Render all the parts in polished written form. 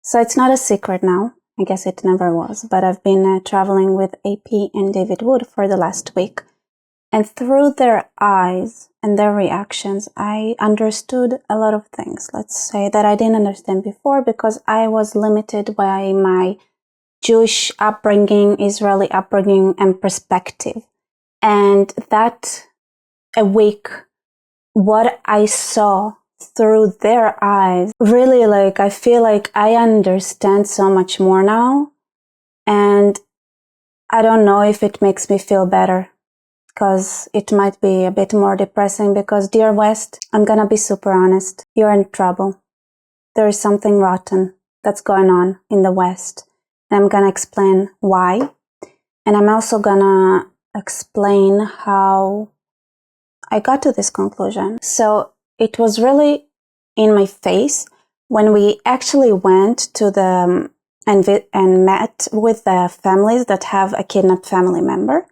So it's not a secret now. I guess it never was, but I've been traveling with AP and David Wood for the last week. And through their eyes and their reactions, I understood a lot of things, let's say, that I didn't understand before because I was limited by my Jewish upbringing, Israeli upbringing, and perspective. And that a week, what I saw through their eyes, really, like, I feel like I understand so much more now. And I don't know if it makes me feel better, because it might be a bit more depressing, because dear West, I'm gonna be super honest, you're in trouble. There is something rotten that's going on in the West. And I'm gonna explain why. And I'm also gonna explain how I got to this conclusion. So it was really in my face when we actually went to the and met with the families that have a kidnapped family member,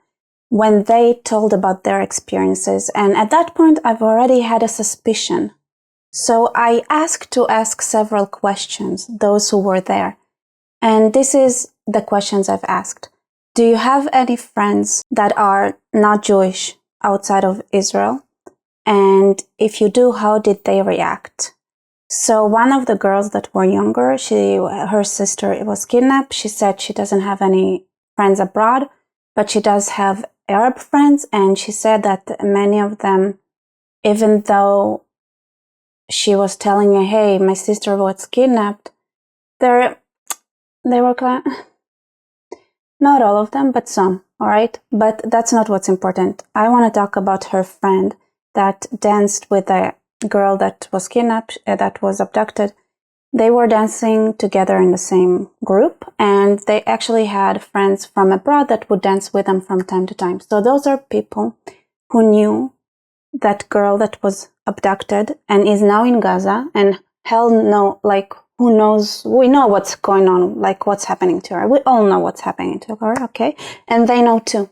when they told about their experiences. And at that point, I've already had a suspicion. So I asked to ask several questions, those who were there. And this is the questions I've asked. Do you have any friends that are not Jewish outside of Israel? And if you do, how did they react? So one of the girls that were younger, her sister was kidnapped. She said she doesn't have any friends abroad, but she does have Arab friends. And she said that many of them, even though she was telling her, hey, my sister was kidnapped, they were not all of them, but some, all right? But that's not what's important. I want to talk about her friend that danced with a girl that was kidnapped, that was abducted. They were dancing together in the same group, and they actually had friends from abroad that would dance with them from time to time. So those are people who knew that girl that was abducted and is now in Gaza, and hell no, like, who knows? We know what's going on, like what's happening to her. We all know what's happening to her, okay? And they know too.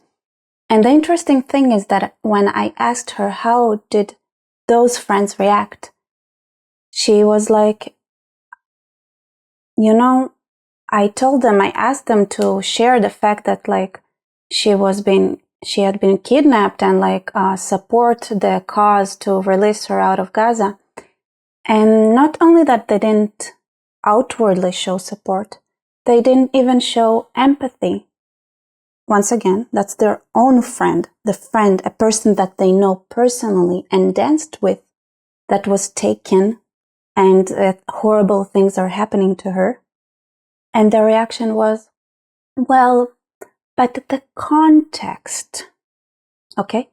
And the interesting thing is that when I asked her, how did those friends react? She was like, I told them, I asked them to share the fact that, like, she had been kidnapped and, like, support the cause to release her out of Gaza. And not only that, they didn't outwardly show support, they didn't even show empathy. Once again, that's their own friend, a person that they know personally and danced with, that was taken, and horrible things are happening to her. And their reaction was, well, but the context. Okay.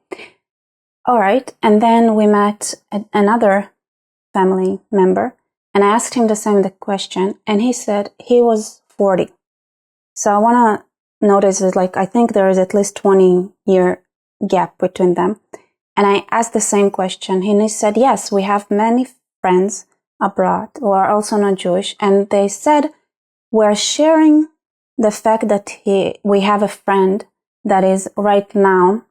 All right. And then we met another family member, and I asked him the same question, and he said he was 40. So I want to notice is, like, I think there is at least 20-year gap between them. And I asked the same question, and he said, yes, we have many friends abroad who are also not Jewish. And they said, we're sharing the fact that we have a friend that is right now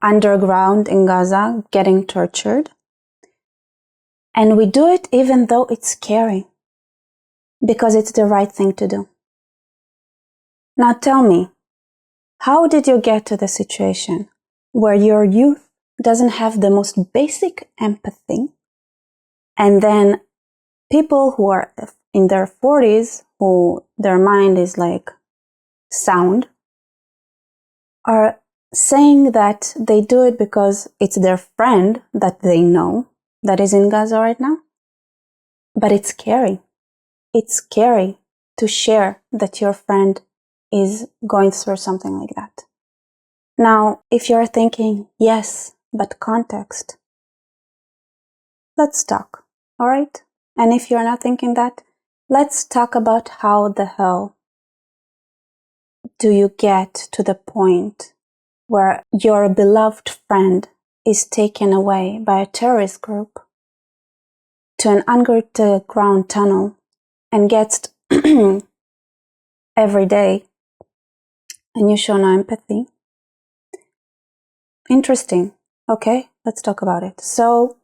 underground in Gaza getting tortured. And we do it even though it's scary, because it's the right thing to do. Now tell me, how did you get to the situation where your youth doesn't have the most basic empathy, and then people who are in their 40s, who their mind is like sound, are saying that they do it because it's their friend that they know that is in Gaza right now? But it's scary. It's scary to share that your friend is going through something like that. Now, if you're thinking, yes, but context, let's talk, all right? And if you're not thinking that, let's talk about how the hell do you get to the point where your beloved friend is taken away by a terrorist group to an underground tunnel and gets every day, and you show no empathy? Interesting. Okay, let's talk about it. So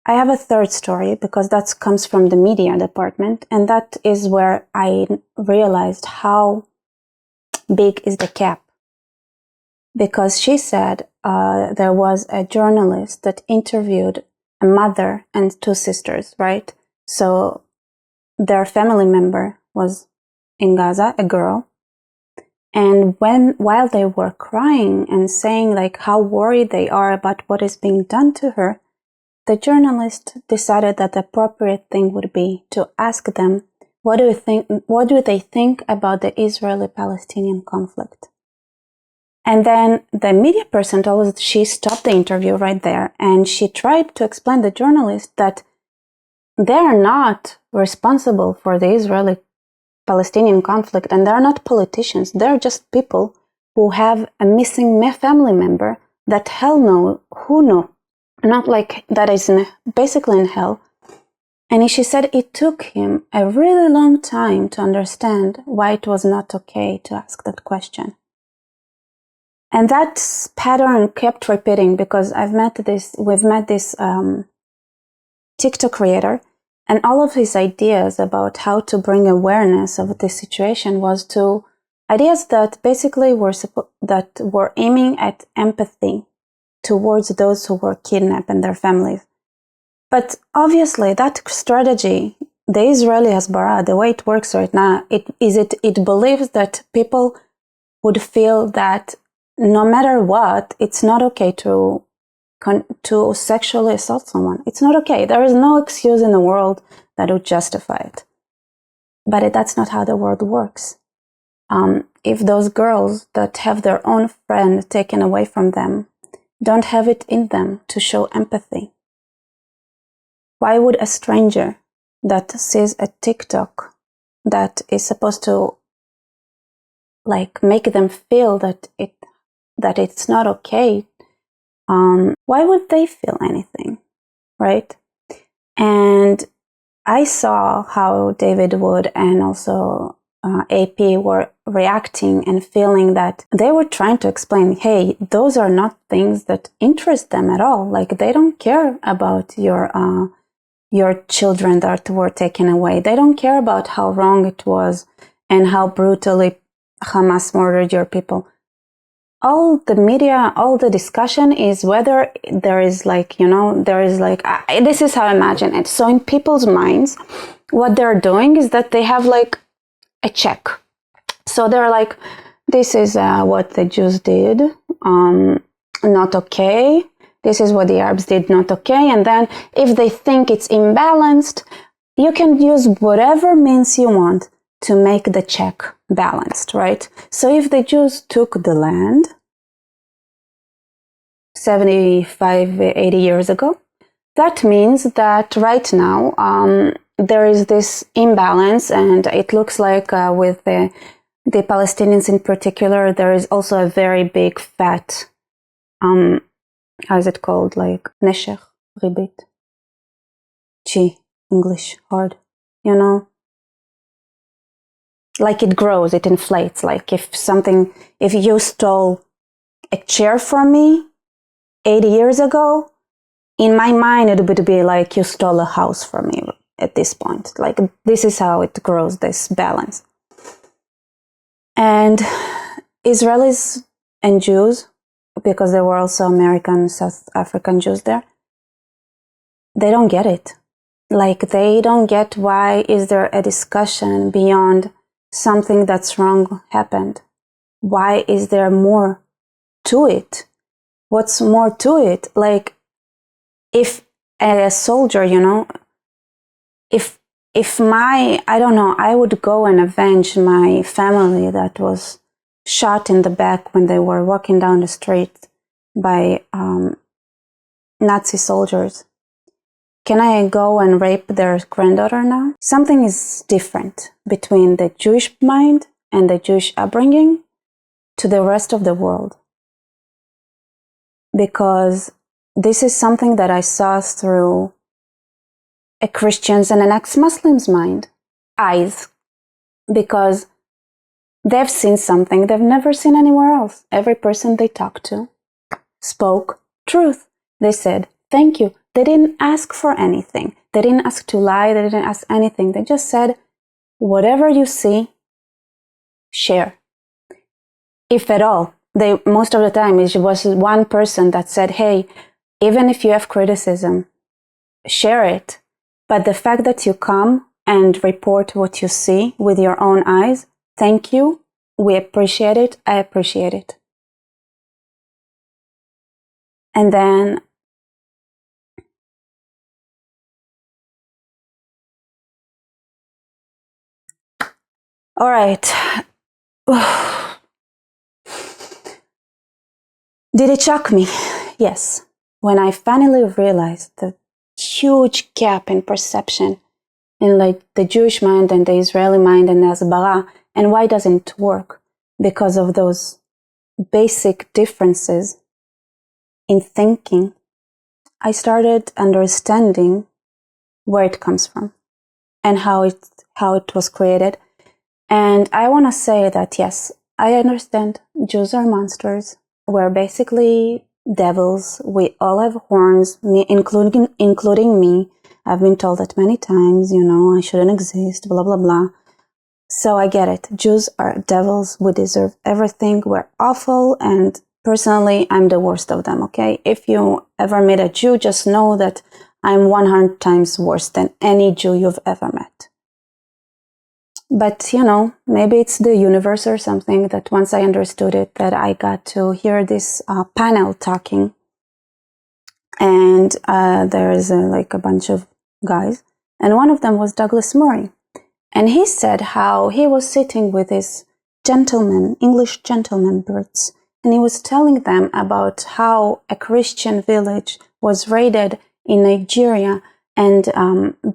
I have a third story because that comes from the media department, and that is where I realized how big is the cap. Because she said there was a journalist that interviewed a mother and two sisters, right? So their family member was in Gaza, a girl. And while they were crying and saying like how worried they are about what is being done to her, the journalist decided that the appropriate thing would be to ask them, what do they think about the Israeli-Palestinian conflict? And then the media person told us she stopped the interview right there, and she tried to explain to the journalist that they are not responsible for the Israeli-Palestinian conflict, and they're not politicians. They're just people who have a missing family member that who know, not like that is basically in hell. And she said it took him a really long time to understand why it was not okay to ask that question. And that pattern kept repeating because we've met this TikTok creator, and all of his ideas about how to bring awareness of this situation was ideas that basically were aiming at empathy towards those who were kidnapped and their families. But obviously that strategy, the Israeli hasbara, the way it works right now, it believes that people would feel that no matter what, it's not okay to sexually assault someone. It's not okay. There is no excuse in the world that would justify it. But that's not how the world works. If those girls that have their own friend taken away from them don't have it in them to show empathy, why would a stranger that sees a TikTok that is supposed to like make them feel that it's not okay, why would they feel anything, right? And I saw how David Wood and also AP were reacting and feeling that they were trying to explain, hey, those are not things that interest them at all. Like they don't care about your children that were taken away. They don't care about how wrong it was and how brutally Hamas murdered your people. All the media, all the discussion is whether there is this is how I imagine it. So in people's minds, what they're doing is that they have like a check. So they're like, this is what the Jews did, not okay. This is what the Arabs did, not okay. And then if they think it's imbalanced, you can use whatever means you want to make the check balanced, right? So if the Jews took the land 75, 80 years ago, that means that right now there is this imbalance, and it looks like with the Palestinians in particular, there is also a very big fat, how is it called, like neshech, ribit, English, hard, like it grows, it inflates. Like if you stole a chair from me 80 years ago, in my mind it would be like you stole a house from me at this point. Like this is how it grows, this balance. And Israelis and Jews, because there were also American, South African Jews there, they don't get it. Like they don't get why is there a discussion beyond something that's wrong happened. Why is there more to it? What's more to it? Like if a soldier, I would go and avenge my family that was shot in the back when they were walking down the street by Nazi soldiers. Can I go and rape their granddaughter now? Something is different between the Jewish mind and the Jewish upbringing to the rest of the world. Because this is something that I saw through a Christian's and an ex-Muslim's eyes, because they've seen something they've never seen anywhere else. Every person they talked to spoke truth. They said, thank you. They didn't ask for anything. They didn't ask to lie. They didn't ask anything. They just said, whatever you see, share. If at all. Most of the time, it was one person that said, hey, even if you have criticism, share it. But the fact that you come and report what you see with your own eyes, thank you. We appreciate it. I appreciate it. And then all right. Did it shock me? Yes. When I finally realized the huge gap in perception in like the Jewish mind and the Israeli mind and the hasbara, and why doesn't it work? Because of those basic differences in thinking, I started understanding where it comes from and how it was created. And I want to say that, yes, I understand Jews are monsters. We're basically devils. We all have horns, including me. I've been told that many times, I shouldn't exist, blah, blah, blah. So I get it. Jews are devils. We deserve everything. We're awful. And personally, I'm the worst of them, okay? If you ever meet a Jew, just know that I'm 100 times worse than any Jew you've ever met. But, maybe it's the universe or something that once I understood it, that I got to hear this panel talking. And there's like a bunch of guys. And one of them was Douglas Murray. And he said how he was sitting with his English gentleman Brits. And he was telling them about how a Christian village was raided in Nigeria. And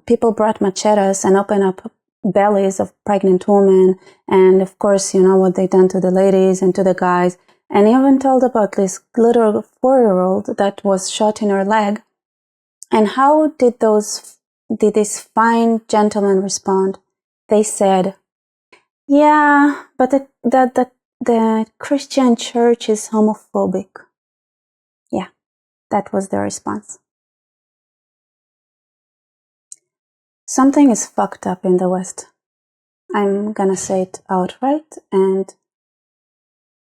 people brought machetes and opened up bellies of pregnant women, and of course, what they done to the ladies and to the guys. And he even told about this little 4-year-old that was shot in her leg. And how did this fine gentleman respond? They said, yeah, but the Christian church is homophobic. Yeah, that was their response. Something is fucked up in the West. I'm gonna say it outright, and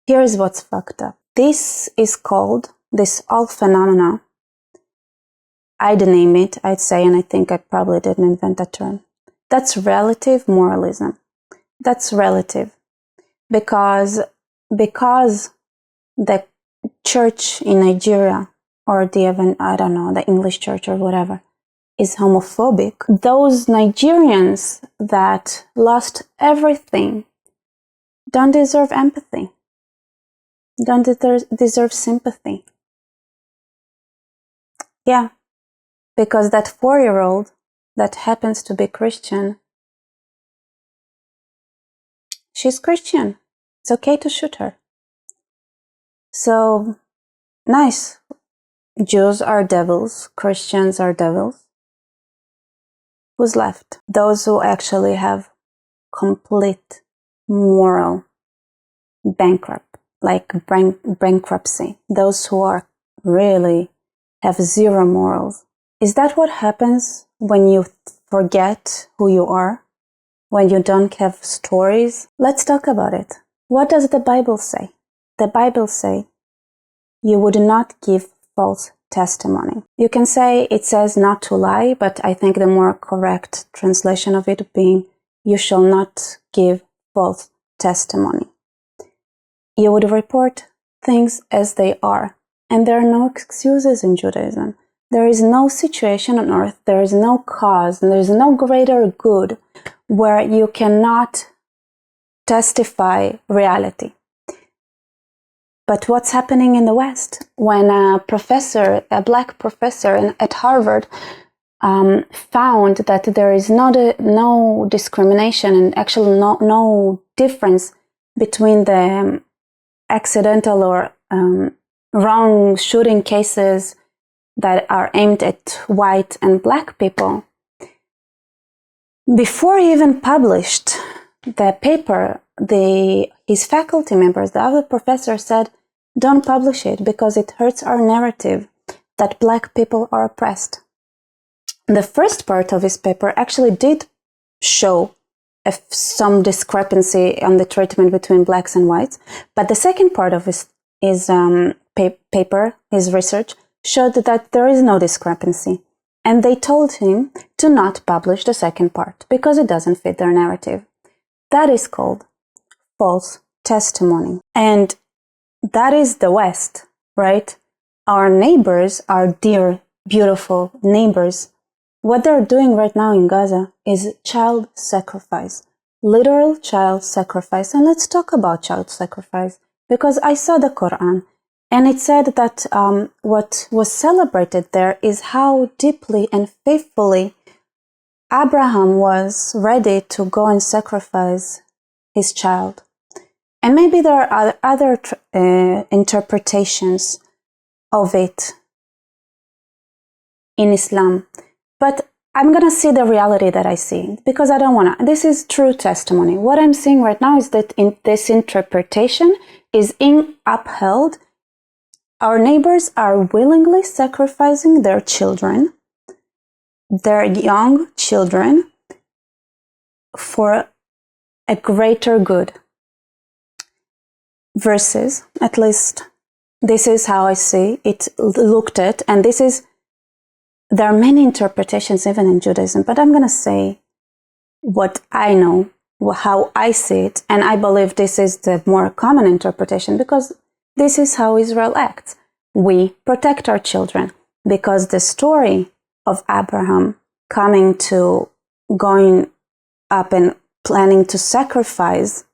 here's what's fucked up. This all phenomena, I'd name it, I'd say, and I think I probably didn't invent that term. That's relative moralism. That's relative. Because the church in Nigeria, or the English church or whatever, is homophobic, those Nigerians that lost everything don't deserve empathy, don't deserve sympathy. Yeah, because that 4-year-old that happens to be Christian, she's Christian. It's okay to shoot her. So, nice. Jews are devils, Christians are devils. Who's left? Those who actually have complete moral bankruptcy. Those who are really have zero morals. Is that what happens when you forget who you are? When you don't have stories? Let's talk about it. What does the Bible say? The Bible says you would not give false testimony. You can say it says not to lie, but I think the more correct translation of it being you shall not give false testimony. You would report things as they are, and there are no excuses in Judaism. There is no situation on earth, there is no cause, and there is no greater good where you cannot testify reality. But what's happening in the West? When a black professor at Harvard found that there is no discrimination and actually no difference between the accidental or wrong shooting cases that are aimed at white and black people. Before he even published the paper, his faculty members, the other professor said, don't publish it because it hurts our narrative. that Black people are oppressed. The first part of his paper actually did show some discrepancy on the treatment between Blacks and whites, but the second part of his paper, his research, showed that there is no discrepancy. And they told him to not publish the second part because it doesn't fit their narrative. That is called false testimony. And that is the West, right? Our neighbors, our dear, beautiful neighbors, what they're doing right now in Gaza is child sacrifice, literal child sacrifice. And let's talk about child sacrifice, because I saw the Quran and it said that what was celebrated there is how deeply and faithfully Abraham was ready to go and sacrifice his child. And maybe there are other interpretations of it in Islam. But I'm going to see the reality that I see, because I don't want to. This is true testimony. What I'm seeing right now is that in this interpretation is upheld. Our neighbors are willingly sacrificing their children, their young children, for a greater good. Versus, at least this is how I see it looked at, and there are many interpretations even in Judaism, but I'm going to say what I know, how I see it, and I believe this is the more common interpretation because this is how Israel acts. We protect our children because the story of Abraham going up and planning to sacrifice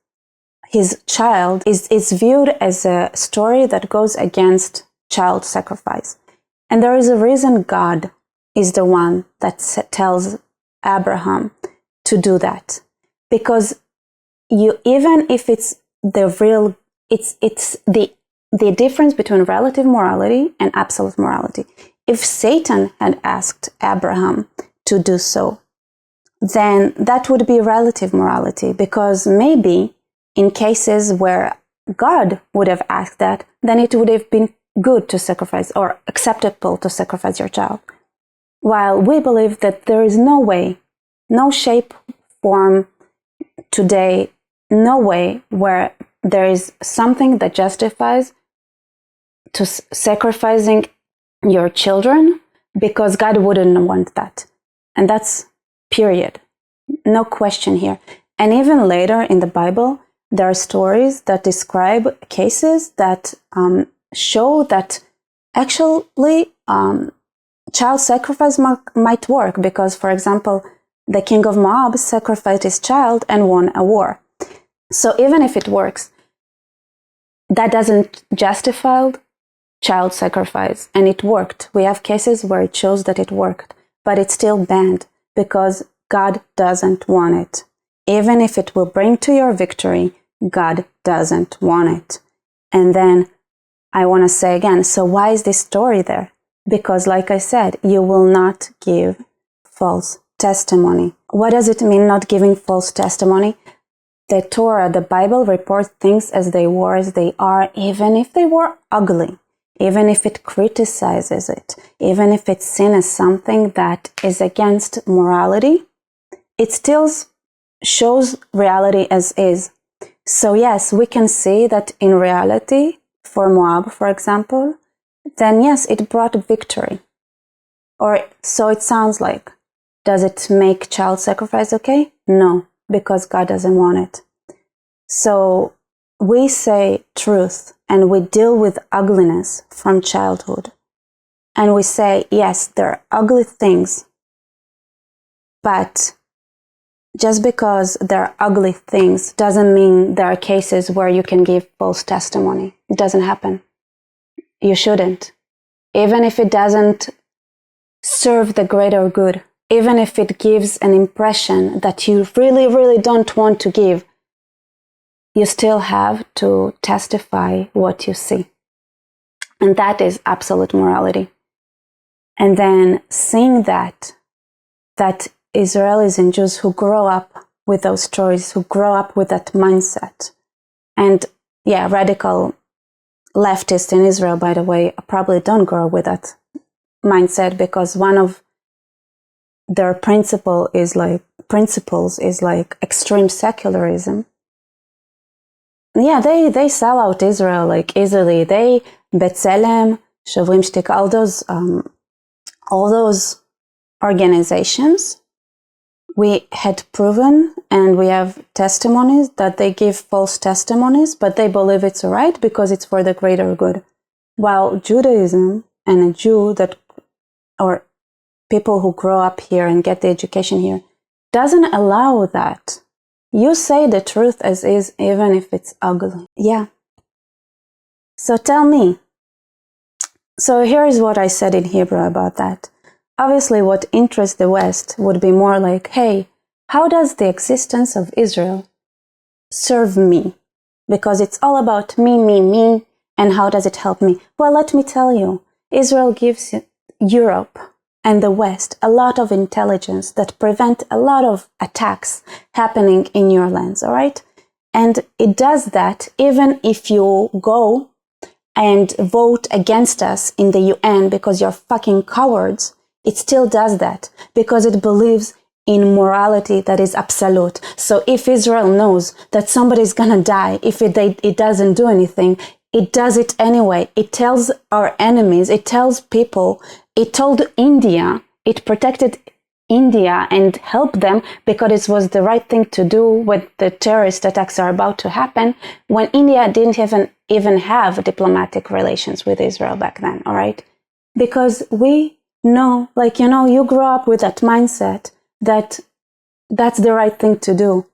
his child is viewed as a story that goes against child sacrifice. And there is a reason God is the one that tells Abraham to do that. Because even if it's the difference between relative morality and absolute morality. If Satan had asked Abraham to do so, then that would be relative morality, because maybe in cases where God would have asked that, then it would have been good to sacrifice or acceptable to sacrifice your child. While we believe that there is no way, no shape, form today, no way where there is something that justifies to sacrificing your children, because God wouldn't want that. And that's period. No question here. And even later in the Bible, there are stories that describe cases that show that actually child sacrifice might work, because, for example, the king of Moab sacrificed his child and won a war. So even if it works, that doesn't justify child sacrifice, and it worked. We have cases where it shows that it worked, but it's still banned because God doesn't want it. Even if it will bring to your victory, God doesn't want it. And then I want to say again, so why is this story there? Because, like I said, you will not give false testimony. What does it mean, not giving false testimony? The Torah, the Bible, reports things as they were, as they are, even if they were ugly, even if it criticizes it, even if it's seen as something that is against morality, it still shows reality as is. So yes, we can see that in reality, for Moab, for example, then yes, it brought victory. Or so it sounds like. Does it make child sacrifice okay? No, because God doesn't want it. So we say truth and we deal with ugliness from childhood. And we say, yes, there are ugly things, but just because there are ugly things doesn't mean there are cases where you can give false testimony. It doesn't happen. You shouldn't. Even if it doesn't serve the greater good, even if it gives an impression that you really, really don't want to give, you still have to testify what you see. And that is absolute morality. And then seeing that Israelis and Jews who grow up with those stories, who grow up with that mindset, and radical leftists in Israel, by the way, probably don't grow with that mindset, because one of their principles is like extreme secularism. Yeah, they sell out Israel like easily. They B'Tselem, Shavrim Shtika, all those organizations. We had proven, and we have testimonies that they give false testimonies, but they believe it's right because it's for the greater good. While Judaism and a Jew or people who grow up here and get the education here, doesn't allow that. You say the truth as is, even if it's ugly. Yeah. So tell me. So here is what I said in Hebrew about that. Obviously, what interests the West would be more like, hey, how does the existence of Israel serve me? Because it's all about me, and how does it help me? Well, let me tell you, Israel gives Europe and the West a lot of intelligence that prevent a lot of attacks happening in your lands, all right? And it does that even if you go and vote against us in the UN because you're fucking cowards. It still does that because it believes in morality that is absolute. So if Israel knows that somebody's gonna die if it doesn't do anything, it does it anyway. It tells our enemies, it tells people, it told India, it protected India and helped them because it was the right thing to do when the terrorist attacks are about to happen, when India didn't even have diplomatic relations with Israel back then, all right? Because we know, you grow up with that mindset that that's the right thing to do.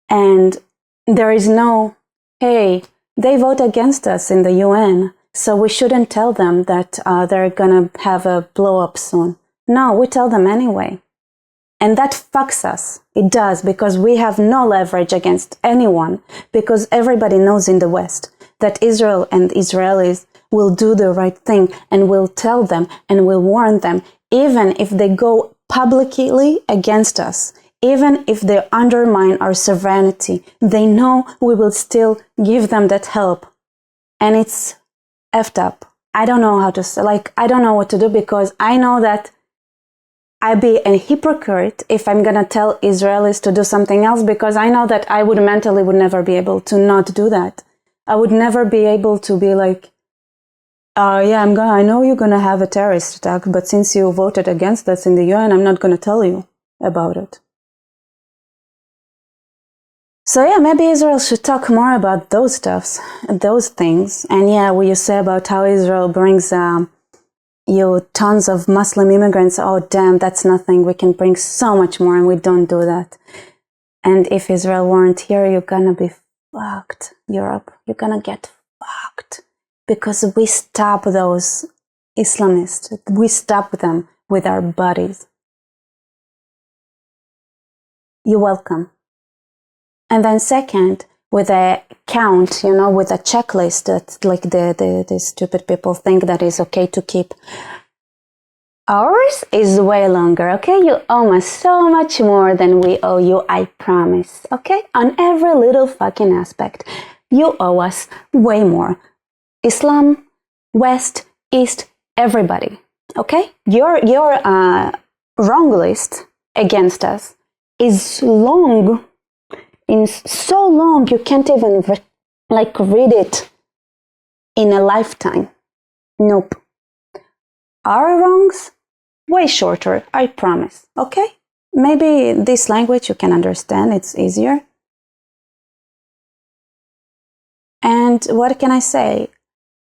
And there is no, hey, they vote against us in the UN, so we shouldn't tell them that they're gonna have a blow up soon. No, we tell them anyway. And that fucks us. It does, because we have no leverage against anyone, because everybody knows in the West that Israel and Israelis will do the right thing and will tell them and will warn them, even if they go publicly against us, even if they undermine our sovereignty, they know we will still give them that help. And it's effed up. I don't know how to say, I don't know what to do, because I know that I'd be a hypocrite if I'm gonna tell Israelis to do something else, because I know that I would never be able to not do that. I would never be able to be like, I know you're gonna have a terrorist attack, but since you voted against us in the UN, I'm not gonna tell you about it. So yeah, maybe Israel should talk more about those things. And yeah, what you say about how Israel brings tons of Muslim immigrants, oh damn, that's nothing. We can bring so much more, and we don't do that. And if Israel weren't here, you're gonna be fucked, Europe. You're gonna get fucked. Because we stop those Islamists. We stop them with our bodies. You're welcome. And then second, with a count, with a checklist that like the stupid people think that is okay to keep. Ours is way longer, okay? You owe us so much more than we owe you, I promise, okay? On every little fucking aspect, you owe us way more. Islam, West, East, everybody, okay? Your wrong list against us is long. So long you can't even read it in a lifetime. Nope. Our wrongs, way shorter, I promise. Okay? Maybe this language you can understand, it's easier. And what can I say?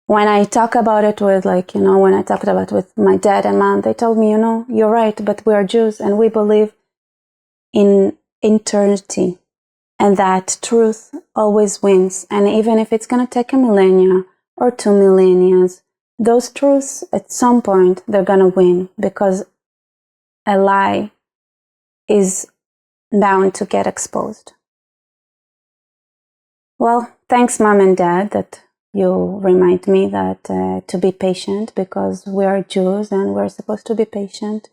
When I talk about it with when I talked about it with my dad and mom, they told me, you're right, but we are Jews and we believe in eternity. And that truth always wins. And even if it's going to take a millennia or 2 millennia, those truths, at some point, they're going to win, because a lie is bound to get exposed. Well, thanks, Mom and Dad, that you remind me that to be patient, because we are Jews and we're supposed to be patient.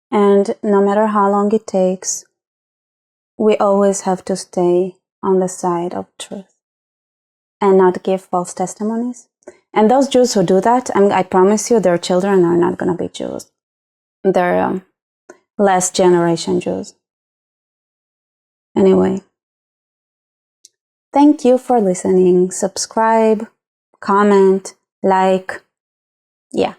And no matter how long it takes, we always have to stay on the side of truth and not give false testimonies, And those Jews who do that, I promise you, their children are not going to be Jews. They're last generation Jews. Anyway, thank you for listening. Subscribe, comment, like. Yeah.